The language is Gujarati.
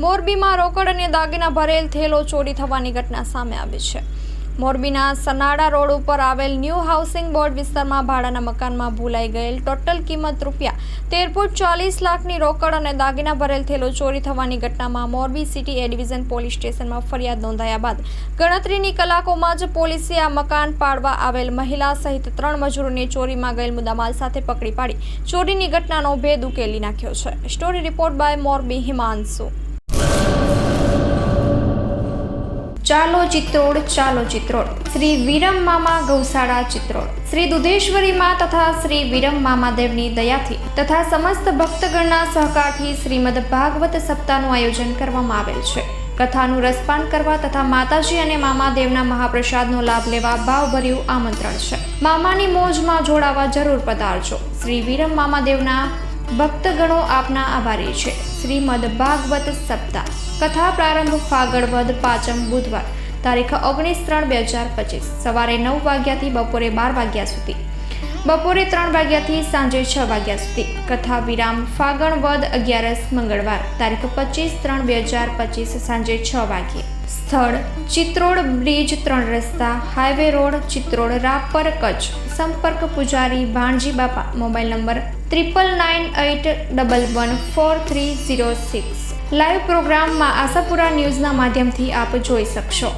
મોરબીમાં રોકડ અને દાગીના ભરેલ થેલો ચોરી થવાની ઘટના સામે આવી છે. મોરબીના સનાડા રોડ ઉપર આવેલ ન્યૂ હાઉસિંગ બોર્ડ વિસ્તારમાં ભાડાના મકાનમાં ભૂલાઈ ગયેલ ટોટલ કિંમત ₹13.40 લાખની રોકડ અને દાગીના ભરેલ થેલો ચોરી થવાની ઘટનામાં મોરબી સિટી એ ડિવિઝન પોલીસ સ્ટેશનમાં ફરિયાદ નોંધાયા બાદ ગણતરીની કલાકોમાં જ પોલીસે આ મકાન પાડવા આવેલ મહિલા સહિત 3 મજૂરોને ચોરીમાં ગયેલ મુદ્દામાલ સાથે પકડી પાડી ચોરીની ઘટનાનો ભેદ ઉકેલી નાખ્યો છે. Story report by Morbi Himanshu. ચાલો ચિત્રોડ શ્રી વિરમ મામા ગૌશાળા ચિત્રોડ શ્રી દુધેશ્વરી માં તથા શ્રી વિરમ મામાદેવની દયાથી તથા સમસ્ત ભક્તગણના સહકારથી શ્રીમદ ભાગવત સપ્તાહનું આયોજન કરવામાં આવેલ છે. કથાનું રસપાન કરવા તથા માતાજી અને મામાદેવના મહાપ્રસાદનો લાભ લેવા ભાવભર્યું આમંત્રણ છે. મામાની મોજમાં જોડાવા જરૂર પધારજો. શ્રી વિરમ મામાદેવના ભક્તગણો આપના આભારી છે. શ્રીમદ ભાગવત સપ્તાહ કથા પ્રારંભ ફાગણ વદ 5મ બુધવાર તારીખ 19/3/2025 સવારે 9 વાગ્યાથી બપોરે 12 વાગ્યા સુધી, બપોરે 3 વાગ્યાથી સાંજે 6 વાગ્યા સુધી. કથા વિરામ ફાગણ વદ 11 મંગળવાર તારીખ 25/3/2025 સાંજે 6 વાગ્યે. સ્થળ ચિત્રોડ બ્રિજ 3 રસ્તા હાઈવે રોડ ચિત્રોડ રાપર કચ્છ. સંપર્ક પૂજારી ભાણજી બાપા. Mobile number 9981114306. લાઈવ પ્રોગ્રામમાં આશાપુરા ન્યૂઝના માધ્યમથી આપ જોઈ શકશો.